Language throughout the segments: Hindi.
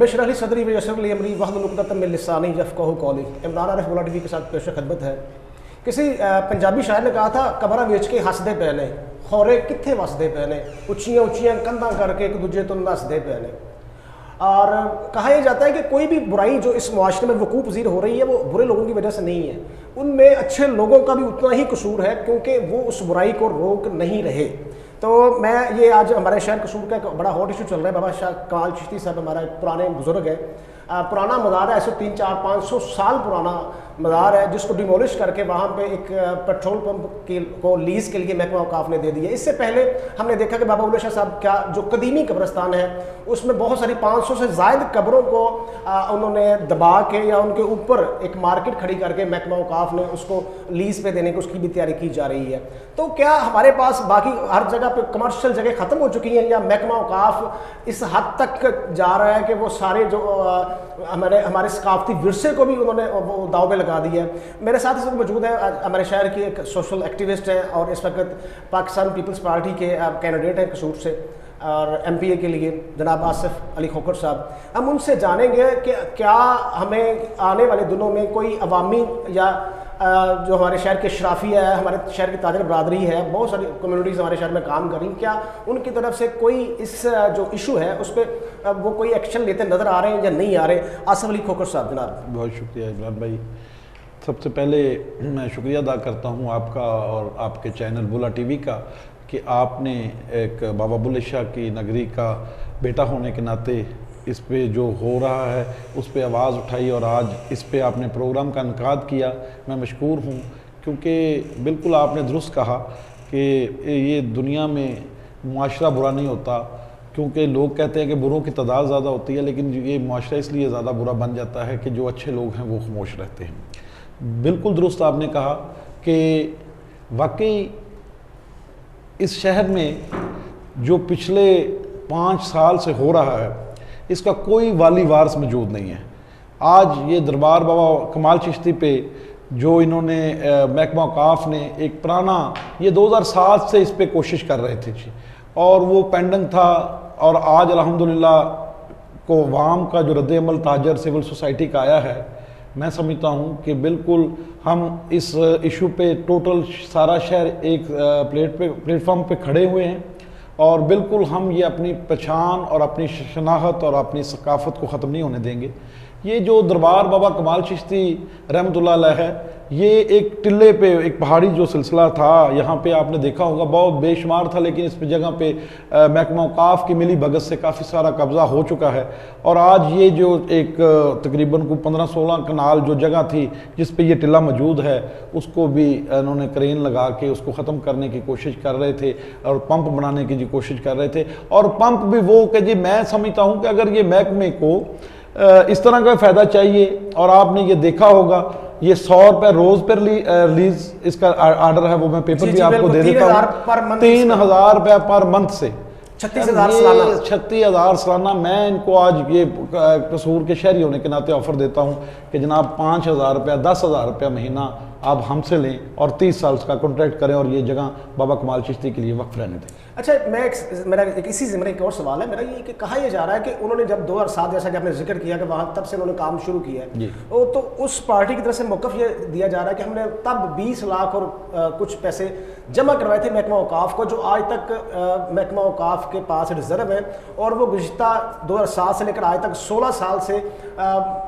रब इश्रह ली सदरी वयस्सिर ली अमरी वहलुल उक़दतम मिन लिसानी यफ़क़हू क़ौली। इमरान आरिफ बुला टीवी के साथ पेश खिदमत है। किसी पंजाबी शायर ने कहा था, कबरा वेच के हसदे पे ने, खौरे कित्थे वसदे पे ने, उच्चियां उच्चियां कंधां करके एक दूजे तो नसदे पे ने। और कहा यह जाता है कि कोई भी बुराई जो इस मुआशरे में वकूफ़ पज़ीर हो रही है वो बुरे लोगों की वजह से नहीं है, उनमें अच्छे लोगों का भी उतना ही कसूर है, क्योंकि वो उस बुराई को रोक नहीं रहे। तो मैं ये आज हमारे शहर कसूर का एक बड़ा हॉट इशू चल रहा है। बाबा शाह कमाल चिश्ती साहब हमारा एक पुराने बुजुर्ग है, पुराना मज़ार है, ऐसे 300-400-500 साल पुराना मज़ार है, जिसको डिमोलिश करके वहाँ पे एक पेट्रोल पंप को लीज़ के लिए महकमा औकाफ ने दे दिया। इससे पहले हमने देखा कि बाबा बुल्ले शाह साहब का जो कदीमी कब्रस्तान है उसमें बहुत सारी 500 से ज़ायद कब्रों को उन्होंने दबा के या उनके ऊपर एक मार्केट खड़ी करके महकमा औकाफ ने उसको लीज़ पे देने की उसकी भी तैयारी की जा रही है। तो क्या हमारे पास बाकी हर जगह पे कमर्शियल जगह ख़त्म हो चुकी हैं, या महकमा औकाफ इस हद तक जा रहा है कि वो सारे जो हमारे सकाफती विरसे को भी उन्होंने वो दाव पे लगा दिया है? मेरे साथ इस वक्त मौजूद है हमारे शहर की एक सोशल एक्टिविस्ट हैं और इस वक्त पाकिस्तान पीपल्स पार्टी के कैंडिडेट हैं कसूर से और MPA के लिए, जनाब आसिफ अली खोखर साहब। हम उनसे जानेंगे कि क्या हमें आने वाले दिनों में कोई अवामी या जो हमारे शहर के शराफिया है, हमारे शहर की ताजर बरादरी है, बहुत सारी कम्युनिटीज़ हमारे शहर में काम कर रही हैं, क्या उनकी तरफ से कोई इस जो इशू है उस पर वो कोई एक्शन लेते नज़र आ रहे हैं या नहीं आ रहे? आसिफ अली खोखर साहब जनाब। बहुत शुक्रिया इमरान भाई। सबसे पहले मैं शुक्रिया अदा करता हूँ आपका और आपके चैनल बुला टीवी का कि आपने एक बाबा बुल्ले शाह की नगरी का बेटा होने के नाते इस पे जो हो रहा है उस पे आवाज़ उठाई और आज इस पे आपने प्रोग्राम का इनकाद किया। मैं मशकूर हूँ, क्योंकि बिल्कुल आपने दुरुस्त कहा कि ये दुनिया में मुआशरा बुरा नहीं होता, क्योंकि लोग कहते हैं कि बुरों की तादाद ज़्यादा होती है, लेकिन ये मुआशरा इसलिए ज़्यादा बुरा बन जाता है कि जो अच्छे लोग हैं वो खामोश रहते हैं। बिल्कुल दुरुस्त आपने कहा कि वाकई इस शहर में जो पिछले 5 साल से हो रहा है इसका कोई वाली वारस मौजूद नहीं है। आज ये दरबार बाबा कमाल चिश्ती पे जो इन्होंने महकमा औकाफ ने एक पुराना, ये 2007 से इस पे कोशिश कर रहे थे जी, और वो पेंडिंग था, और आज अल्हम्दुलिल्लाह को अवाम का जो रद्द अमल ताजर सिविल सोसाइटी का आया है, मैं समझता हूँ कि बिल्कुल हम इस इशू पे टोटल सारा शहर एक प्लेटफॉर्म पे खड़े हुए हैं, और बिल्कुल हम ये अपनी पहचान और अपनी शनाख्त और अपनी सकाफ़त को ख़त्म नहीं होने देंगे। ये जो दरबार बाबा कमाल चिश्ती रहमतुल्लाह अलैह है, ये एक टिल्ले पे एक पहाड़ी जो सिलसिला था, यहाँ पे आपने देखा होगा बहुत बेशुमार था, लेकिन इस जगह पे महकमा औकाफ की मिली भगत से काफ़ी सारा कब्ज़ा हो चुका है। और आज ये जो एक तकरीबन को 15-16 कनाल जो जगह थी जिस पे ये टिल्ला मौजूद है, उसको भी इन्होंने क्रेन लगा के उसको ख़त्म करने की कोशिश कर रहे थे और पंप बनाने की जी कोशिश कर रहे थे। और पंप भी वो कि जी मैं समझता हूँ कि अगर ये महकमे को इस तरह का फ़ायदा चाहिए, और आपने ये देखा होगा ये 100 रुपये रोज़ पर रिलीज इसका आर्डर है, वो मैं पेपर भी आपको दे देता हूँ, 3000 रुपये पर मंथ से 36,000 सालाना। मैं इनको आज ये कसूर के शहरी होने के नाते ऑफ़र देता हूँ कि जनाब 5,000 रुपया 10,000 रुपया महीना आप हमसे लें और 30 साल का कॉन्ट्रैक्ट करें और ये जगह बाबा कमाल चिश्ती के लिए वक्फ रहने दें। अच्छा, मेरा इसी ज़िम्मे एक और सवाल है मेरा, ये कि कहा यह जा रहा है कि उन्होंने जब 2007 जैसा कि आपने जिक्र किया कि वहाँ तब से उन्होंने काम शुरू किया है, तो उस पार्टी की तरफ से मौक़िफ़ ये दिया जा रहा है कि हमने तब 20 लाख और कुछ पैसे जमा करवाए थे महकमा औकाफ को, जो आज तक महकमा औकाफ के पास रिजर्व है, और वो गुज़िश्ता 2007 से लेकर आज तक 16 साल से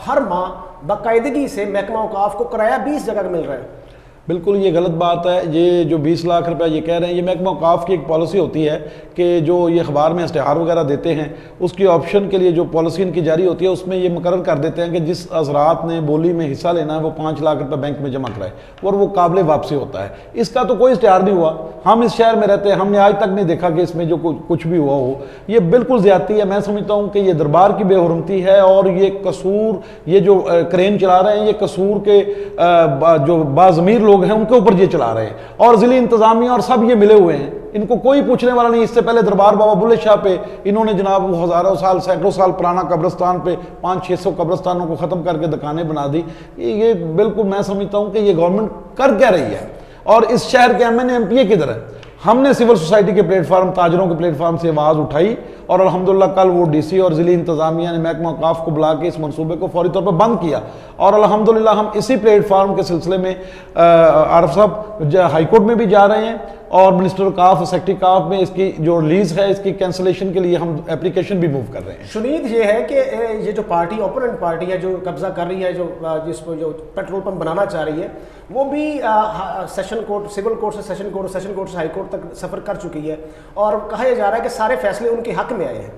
हर माह बाकायदगी से महकमा औकाफ को किराया 20 जगह का मिल रहा है। बिल्कुल ये गलत बात है। ये जो 20 लाख रुपया ये कह रहे हैं, ये महकमा औकाफ की एक पॉलिसी होती है कि जो ये अखबार में इश्तिहार वगैरह देते हैं उसकी ऑप्शन के लिए जो पॉलिसी इनकी जारी होती है उसमें ये मुकर्रर कर देते हैं कि जिस हज़रात ने बोली में हिस्सा लेना है वो 5 लाख रुपये बैंक में जमा कराए और वो काबिल वापसी होता है। इसका तो कोई इश्तिहार नहीं हुआ। हम इस शहर में रहते हैं, हमने आज तक नहीं देखा कि इसमें जो कुछ भी हुआ हो। ये बिल्कुल ज़्यादती है। मैं समझता हूँ कि ये दरबार की बेहुरमती है और ये कसूर, ये जो क्रेन चला रहे हैं ये कसूर के जो बाज़मीर लोग हैं उनके ऊपर ये चला रहे हैं, और ज़िली इंतज़ामिया और सब ये मिले हुए हैं, इनको कोई पूछने वाला नहीं। इससे पहले दरबार बाबा बुल्ले शाह पे इन्होंने जनाब वो हज़ारों साल सैकड़ों साल पुराना कब्रस्तान पे 500-600 कब्रस्तानों को ख़त्म करके दुकानें बना दी। ये बिल्कुल मैं समझता हूँ कि ये गवर्नमेंट कर क्या रही है, और इस शहर के MNA MPA किधर है? हमने सिविल सोसाइटी के प्लेटफार्म, ताजरों के प्लेटफार्म से आवाज़ उठाई और अल्हम्दुलिल्लाह कल वो डीसी और ज़िली इंतज़ामिया ने महकमा औक़ाफ़ को बुला के इस मनसूबे को फौरी तौर पर बंद किया। और अल्हम्दुलिल्लाह हम इसी प्लेटफार्म के सिलसिले में आरफ साहब हाई कोर्ट में भी जा रहे हैं और मिनिस्टर काफ, सेक्रेटरी काफ में इसकी जो रिलीज है इसकी कैंसलेशन के लिए हम एप्लीकेशन भी मूव कर रहे हैं। शुनीद ये है कि ये जो पार्टी, ओपोनेंट पार्टी है जो कब्जा कर रही है, जो जिसको जो पेट्रोल पंप बनाना चाह रही है, वो भी सेशन कोर्ट, सिविल कोर्ट से सेशन कोर्ट, सेशन कोर्ट से हाई कोर्ट तक सफ़र कर चुकी है और कहा यह जा रहा है कि सारे फैसले उनके हक में आए हैं।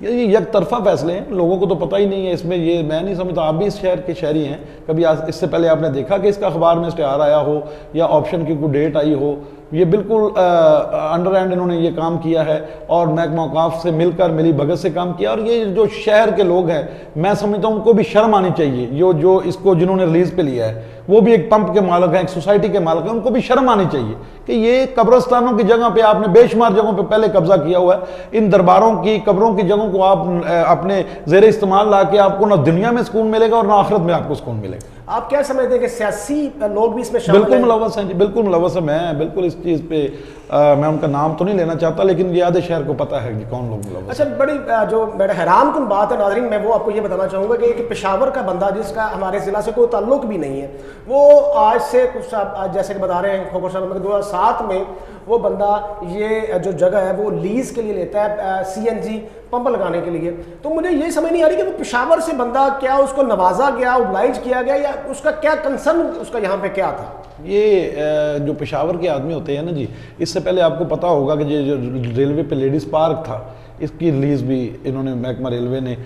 ये एक तरफा फैसले हैं, लोगों को तो पता ही नहीं है इसमें। ये मैं नहीं समझता, आप भी इस शहर के शहरी हैं, कभी इससे पहले आपने देखा कि इसका अखबार में इश्तिहार आया हो या ऑप्शन की कोई डेट आई हो? ये बिल्कुल अंडर हैंड इन्होंने ये काम किया है और महकमा औक़ाफ़ से मिलकर मिली भगत से काम किया। और ये जो शहर के लोग हैं, मैं समझता हूँ उनको भी शर्म आनी चाहिए। जो इसको जिन्होंने रिलीज़ पे लिया है वो भी एक पंप के मालिक हैं, एक सोसाइटी के मालिक हैं, उनको भी शर्म आनी चाहिए कि ये कब्रस्तानों की जगह पे आपने बेशुमार जगहों पे पहले कब्जा किया हुआ है। इन दरबारों की, कब्रों की जगहों को आप अपने ज़ेर इस्तेमाल ला के आपको ना दुनिया में सुकून मिलेगा और ना आखिरत में आपको सुकून मिलेगा। आप क्या समझते हैं कि सियासी लोग भी इसमें शामिल बिल्कुल हैं? मुलव्वस हैं जी, बिल्कुल मुलव्वस है। मैं बिल्कुल इस चीज़ पे मैं उनका नाम तो नहीं लेना चाहता, लेकिन ये आधे शहर को पता है कि कौन लोग मुलव्वस। अच्छा, बड़ी जो मेरा हैरान कुन बात है नाज़रीन, मैं वो आपको ये बताना चाहूँगा कि एक पेशावर का बंदा जिसका हमारे ज़िला से कोई ताल्लुक भी नहीं है, वो आज से कुछ आज जैसे कि बता रहे हैं खोखर साहब, 2007 में वो बंदा ये जो जगह है वो लीज़ के लिए लेता है CNG पंप लगाने के लिए। तो मुझे ये समझ नहीं आ रही कि वो पेशावर से बंदा, क्या उसको नवाजा गया, ओब्लाइज किया गया, या उसका क्या कंसर्न उसका यहाँ पे क्या था? ये जो पेशावर के आदमी होते हैं ना जी, इससे पहले आपको पता होगा कि ये जो रेलवे पे लेडीज़ पार्क था, इसकी रिलीज़ भी इन्होंने महकमा रेलवे ने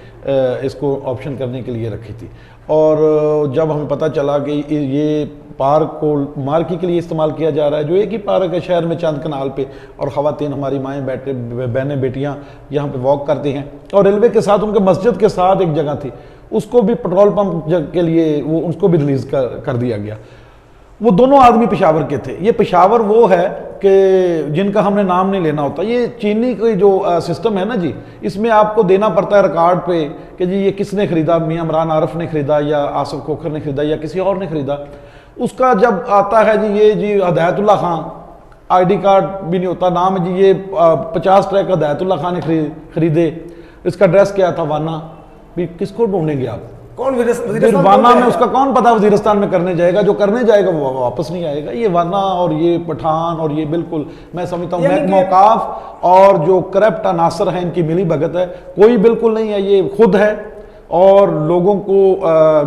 इसको ऑप्शन करने के लिए रखी थी। और जब हमें पता चला कि ये पार्क को मार्की के लिए इस्तेमाल किया जा रहा है, जो एक ही पार्क है शहर में चांद कनाल पे, और ख़वातीन हमारी माएँ बैठे, बहनें बेटियाँ यहाँ पे वॉक करती हैं, और रेलवे के साथ उनके मस्जिद के साथ एक जगह थी, उसको भी पेट्रोल पंप के लिए वो उसको भी रिलीज़ कर दिया गया। वो दोनों आदमी पेशावर के थे। ये पेशावर वो है कि जिनका हमने नाम नहीं लेना होता। ये चीनी की जो सिस्टम है ना जी, इसमें आपको देना पड़ता है रिकॉर्ड पे कि जी ये किसने ख़रीदा, मियां इमरान आरिफ ने ख़रीदा या आसिफ खोखर ने ख़रीदा या किसी और ने ख़रीदा। उसका जब आता है जी, ये जी हिदायतुल्लाह खान, ID कार्ड भी नहीं होता, नाम है जी ये 50 ट्रक हिदायतुल्लाह खान ने खरीदे। इसका ड्रेस क्या था? वाना। भी किसको ढूंढेंगे आप? कौन वाना में उसका कौन पता वजीरिस्तान में करने जाएगा? जो करने जाएगा वो वापस नहीं आएगा। ये वाना और ये पठान और ये बिल्कुल मैं समझता हूँ महकमा औक़ाफ़ और जो करप्ट अनासर हैं इनकी मिली भगत है। कोई बिल्कुल नहीं है, ये खुद है और लोगों को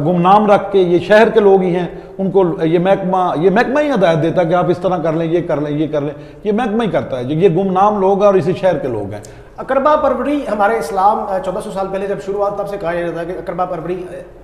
गुमनाम रख के, ये शहर के लोग ही हैं, उनको ये महकमा ही हदायत देता है कि आप इस तरह कर लें, ये कर लें, ये कर लें। ये महकमा ही करता है, ये गुमनाम लोग हैं और इसी शहर के लोग हैं। अकरबा परवरी हमारे इस्लाम 1400 साल पहले जब शुरू हुआ तब से कहा जाता है कि अकरबा परवरी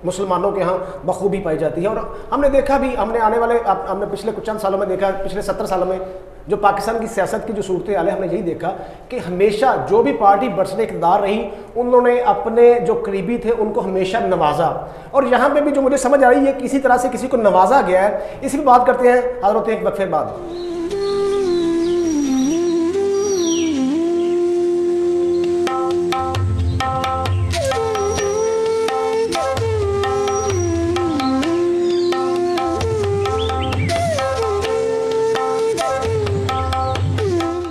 मुसलमानों के यहाँ बखूबी पाई जाती है। और हमने देखा भी, हमने पिछले कुछ चंद सालों में देखा, पिछले 70 सालों में जो पाकिस्तान की सियासत की जो सूरत हाल है, हमने यही देखा कि हमेशा जो भी पार्टी बरसने इक़्तिदार रही, उन्होंने अपने जो करीबी थे उनको हमेशा नवाजा। और यहाँ पे भी जो मुझे समझ आ रही है किसी तरह से किसी को नवाजा गया है। इसी पर बात करते हैं, हाज़िर होते हैं एक वक्फे बाद।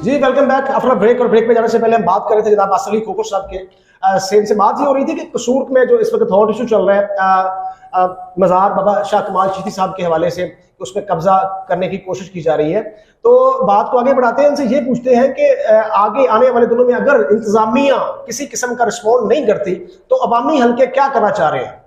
जी वेलकम बैक आफ्टर ब्रेक। और ब्रेक पे जाने से पहले हम बात कर रहे थे जनाब असली खोखर साहब के सेम से बात ही हो रही थी कि कसूर में जो इस वक्त हॉट इशू चल रहा है मज़ार बाबा शाह कमाल चिश्ती साहब के हवाले से, उस पर कब्जा करने की कोशिश की जा रही है। तो बात को आगे बढ़ाते हैं, उनसे ये पूछते हैं कि आगे आने वाले दिनों में अगर इंतजामिया किसी किस्म का रिस्पॉन्ड नहीं करती तो अवामी हल्के क्या करना चाह रहे हैं?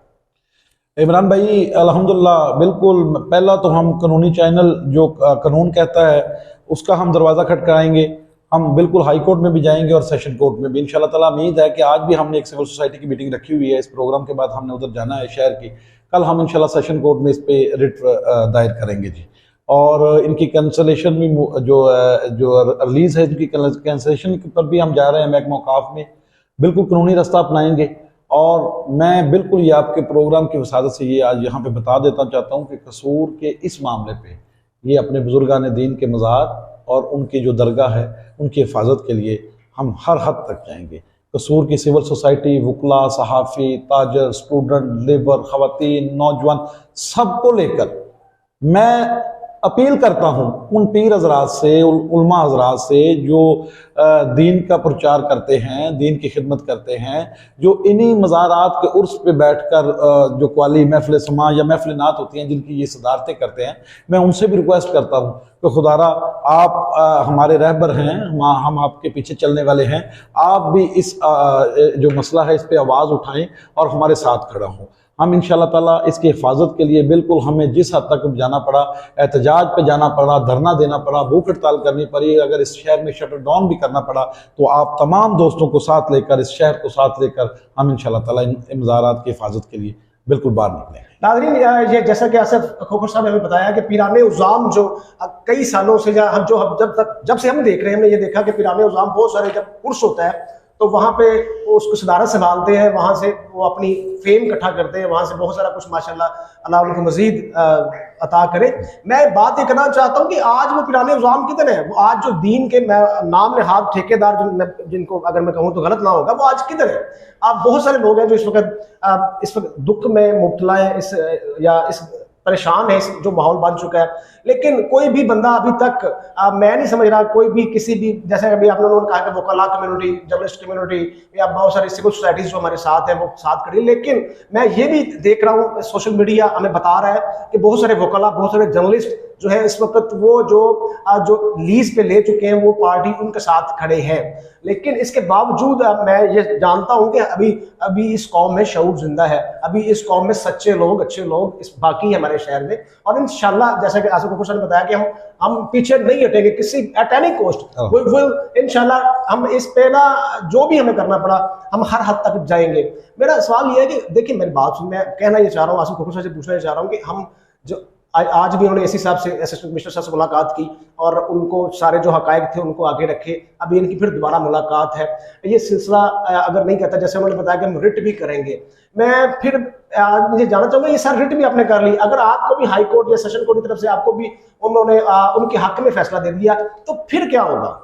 इमरान भाई अल्हम्दुलिल्लाह, बिल्कुल पहला तो हम कानूनी चैनल जो कानून कहता है उसका हम दरवाज़ा खटखटाएंगे। हम बिल्कुल हाई कोर्ट में भी जाएंगे और सेशन कोर्ट में भी इंशाल्लाह ताला। उम्मीद है कि आज भी हमने एक सिविल सोसाइटी की मीटिंग रखी हुई है, इस प्रोग्राम के बाद हमने उधर जाना है शहर की। कल हम इंशाल्लाह सेशन कोर्ट में इस पे रिट दायर करेंगे जी। और इनकी कैंसलेशन भी जो रिलीज़ है, इनकी कैंसलेशन पर भी हम जा रहे हैं महकमा औक़ाफ़ में, बिल्कुल कानूनी रास्ता अपनाएंगे। और मैं बिल्कुल ये आपके प्रोग्राम की वसादत से ये आज यहाँ पे बता देता चाहता हूँ कि कसूर के इस मामले पे ये अपने बुजुर्गान दीन के मज़ार और उनकी जो दरगाह है उनकी हिफाजत के लिए हम हर हद तक जाएंगे। कसूर की सिविल सोसाइटी, वकला, सहाफ़ी, ताजर, स्टूडेंट, लेबर, ख़वातीन, नौजवान, सबको लेकर मैं अपील करता हूँ उन पीर हजरात से, उलमा हजरात से जो दीन का प्रचार करते हैं, दीन की खिदमत करते हैं, जो इन्हीं मज़ारात के उर्स पे बैठकर जो कवाली महफिल समा या महफिल नात होती हैं जिनकी ये सदारतें करते हैं, मैं उनसे भी रिक्वेस्ट करता हूँ कि खुदारा आप हमारे रहबर हैं, हम आपके पीछे चलने वाले हैं, आप भी इस जो मसला है इस पर आवाज़ उठाएं और हमारे साथ खड़ा हों। हम इंशाअल्लाह ताला इसकी हिफाजत के लिए बिल्कुल, हमें जिस हद तक जाना पड़ा, एहतजाज पे जाना पड़ा, धरना देना पड़ा, भूख हड़ताल करनी पड़ी, अगर इस शहर में शटर डाउन भी करना पड़ा, तो आप तमाम दोस्तों को साथ लेकर, इस शहर को साथ लेकर हम इंशाअल्लाह ताला इन मज़ारात की हिफाजत के लिए बिल्कुल बाहर निकलें। नाज़रीन, ये जैसा कि आसिफ खोखर साहब ने हमें बताया कि पीराने उज़ाम जो कई सालों से जब से हम देख रहे हैं, हमने ये देखा कि पीराने उज़ाम बहुत सारे जब उर्स होता है तो वहाँ पे वो उसको सदारत संभालते हैं, वहाँ से वो अपनी फेम इकट्ठा करते हैं, वहाँ से बहुत सारा कुछ माशाल्लाह अल्लाह उनको मजीद अता करे। मैं बात ये करना चाहता हूँ कि आज वो पीराने उज़ाम कितने हैं, वो आज जो दीन के नाम नहाद ठेकेदार जिनको अगर मैं कहूँ तो गलत ना होगा, वो आज किधर है? आप बहुत सारे लोग हैं जो इस वक्त दुख में मुब्तला है, इस परेशान है, जो माहौल बन चुका है, लेकिन कोई भी बंदा अभी तक मैं नहीं समझ रहा, कोई भी किसी भी, जैसे अभी आप लोगों ने कहा कि वकाला कम्युनिटी, जर्नलिस्ट कम्युनिटी या बहुत सारी सिविल सोसाइटीज जो हमारे साथ हैं वो साथ खड़ी, लेकिन मैं ये भी देख रहा हूँ सोशल मीडिया हमें बता रहा है कि बहुत सारे वकाला, बहुत सारे जर्नलिस्ट जो है इस वक्त वो जो लीज पे ले चुके हैं वो पार्टी उनके साथ खड़े हैं। लेकिन इसके बावजूद मैं ये जानता हूं कि अभी इस कौम में शऊर जिंदा है, अभी इस कौम में सच्चे लोग, अच्छे लोग इस बाकी है हमारे शहर में, और इंशाल्लाह जैसा कि आसिफ खोखर साहब ने बताया कि हम पीछे नहीं हटेंगे किसी at any cost, we will इंशाल्लाह, हम इस पे ना जो भी हमें करना पड़ा हम हर हद तक जाएंगे। मेरा सवाल ये है कि देखिए, मेरी बात मैं कहना ये चाह रहा हूँ, आसिफ खोखर साहब से पूछना चाह रहा हूँ कि हम जो आज भी उन्होंने एसी साहब से, असिस्टेंट कमिश्नर साहब से मुलाकात की और उनको सारे जो हकायक थे उनको आगे रखे, अभी इनकी फिर दोबारा मुलाकात है। ये सिलसिला अगर नहीं कहता, जैसे उन्होंने बताया कि हम रिट भी करेंगे, मैं फिर मुझे जानना चाहूँगा ये सारी रिट भी आपने कर ली, अगर आपको भी हाई कोर्ट या सेशन कोर्ट की तरफ से आपको भी उन्होंने उनके हक में फैसला दे दिया तो फिर क्या होगा?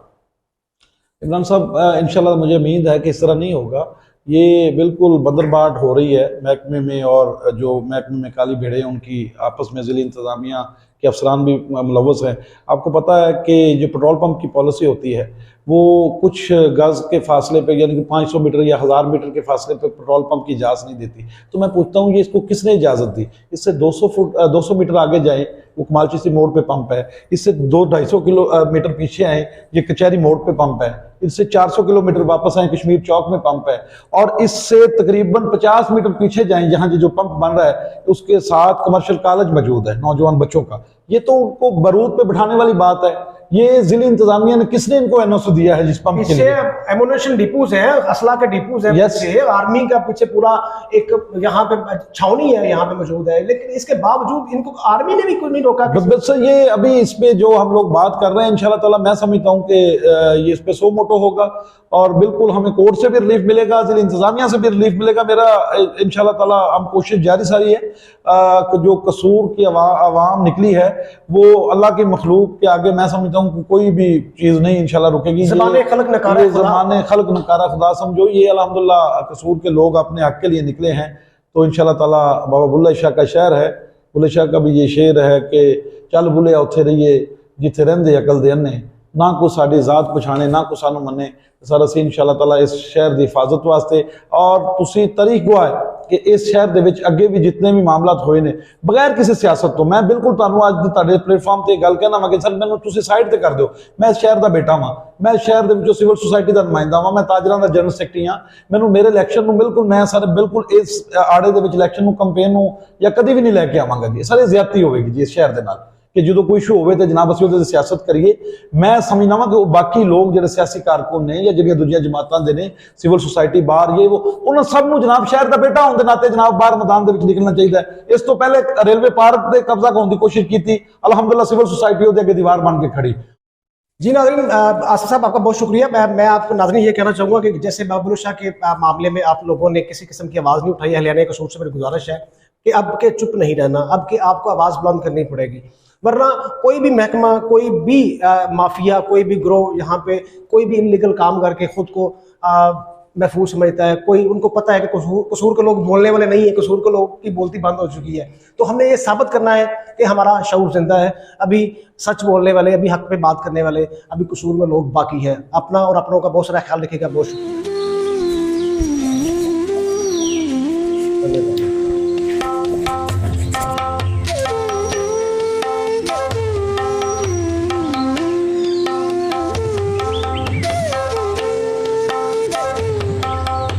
इमरान साहब, इंशाल्लाह मुझे उम्मीद है कि इस तरह नहीं होगा। ये बिल्कुल बदरबाट हो रही है महकमे में, और जो महकमे में काली भेड़े हैं उनकी आपस में ज़िली इंतज़ामिया के अफसरान भी मुलव्वस हैं। आपको पता है कि जो पेट्रोल पंप की पॉलिसी होती है वो कुछ गज़ के फासले पे, यानी कि 500 मीटर या 1000 मीटर के फासले पे पेट्रोल पंप की इजाज़त नहीं देती। तो मैं पूछता हूँ, ये इसको किसने इजाज़त दी? इससे 200 मीटर आगे जाएँ, वो कमाल चीसी मोड़ पे पंप है, इससे 200-250 किलोमीटर पीछे आए, ये कचहरी मोड़ पे पंप है, इससे 400 किलोमीटर वापस आए, कश्मीर चौक में पंप है, और इससे तकरीबन 50 मीटर पीछे जाएं जहां जो पंप बन रहा है उसके साथ कमर्शियल कॉलेज मौजूद है नौजवान बच्चों का। ये तो उनको बरूद पे बिठाने वाली बात है। ये जिले इंतजामिया ने किसने इनको एनओसी दिया है जिस पंप के लिए? एमुनेशन डिपोज है, असला के डिपोज है, पीछे आर्मी का पीछे पूरा एक यहाँ पे छावनी है, यहाँ पे मौजूद है, लेकिन इसके बावजूद इनको आर्मी ने भी कुछ नहीं रोका। बस ये अभी इस पे जो हम लोग बात कर रहे हैं, इंशाल्लाह ताला मैं समझता हूँ कि ये इस पे सो मोटो होगा और बिल्कुल हमें कोर्ट से भी रिलीफ मिलेगा, जिले इंतजामिया से भी रिलीफ मिलेगा। मेरा इंशाल्लाह ताला हम कोशिश जारी सारी है कि जो कसूर की आवाम निकली है वो अल्लाह की मखलूक के आगे मैं समझता हूँ कोई भी चीज नहीं इंशाल्लाह रुकेगी। ज़माने खल्क नकारा खुदा समझो। ये अल्हम्दुलिल्लाह कसूर के लोग अपने हक के लिए निकले हैं, तो इंशाल्लाह ताला बाबा बुल्ले शाह का शहर है, बुल्ले शाह का भी ये शेर है कि चल बुले उत्थे रहिए जिथे रहिंदे अकल दे अन्ने, ना को साडी जात पछाणे ना को सानू मन्ने। सर असीं इंशाल्लाह ताला इस शहर की हिफाजत वास्ते, और तुसीं तारीख गवाह है कि इस शहर दे विच अगे भी जितने भी मामलात होए ने बगैर किसी सियासत तो, मैं बिल्कुल तुहानू अज तुहाडे प्लेटफॉर्म ते गल कहना वा कि सर मैनू तुसीं साइड ते कर दिओ, मैं इस शहर दा बेटा वां, मैं इस शहर दे विचों सिविल सोसाइटी दा नुमाइंदा वां, मैं ताजरां दा जनरल सैकटरी हां। मैनू मेरे इलैक्शन नू बिल्कुल, मैं सर बिल्कुल इस आड़े दे विच इलैक्शन नू कंपेन नू या कदी भी नहीं लैके आवांगा जी। सारी ज्यादती होवेगी जी इस शहर दे नाल कि जो कोई इशू हो जनाब असीं उहदे ते सियासत करिए। मैं समझना वा कि बाकी लोग जिहड़े सियासी कारकुन ने या जिहड़ियां दूजियां जमातां दे ने, सिविल सोसाइटी बाहर ये वो, उन्हां सब नूं जनाब शहर दा बेटा होण दे नाते जनाब बाहर मैदान दे विच निकलना चाहिए। इस तो पहले रेलवे पार्क ते कब्जा करने की कोशिश की, अल्हम्दुलिल्लाह सिविल सोसाइटी उहदे अगे दीवार बन के खड़ी। जी नाज़रीन, आसिफ साहब आपका बहुत शुक्रिया। मैं आपको नाज़रीन ये कहना चाहूँगा कि जैसे बाबा बुल्ले शाह के मामले में आप लोगों ने किसी किस्म की आवाज़ नहीं उठाई, हरियाणा कसूर से मेरी गुजारिश है कि अब के चुप नहीं रहना, अब के आपको आवाज़ बुलंद करनी पड़ेगी, वरना कोई भी महकमा, कोई भी माफिया, कोई भी ग्रोह यहाँ पे कोई भी इनलीगल काम करके खुद को महफूज समझता है, कोई उनको पता है कि कसूर के लोग बोलने वाले नहीं है, कसूर के लोग की बोलती बंद हो चुकी है। तो हमने ये साबित करना है कि हमारा शऊर जिंदा है, अभी सच बोलने वाले, अभी हक पे बात करने वाले, अभी कसूर में लोग बाकी है। अपना और अपनों का बहुत सारा ख्याल रखिएगा। बहुत शुक्रिया।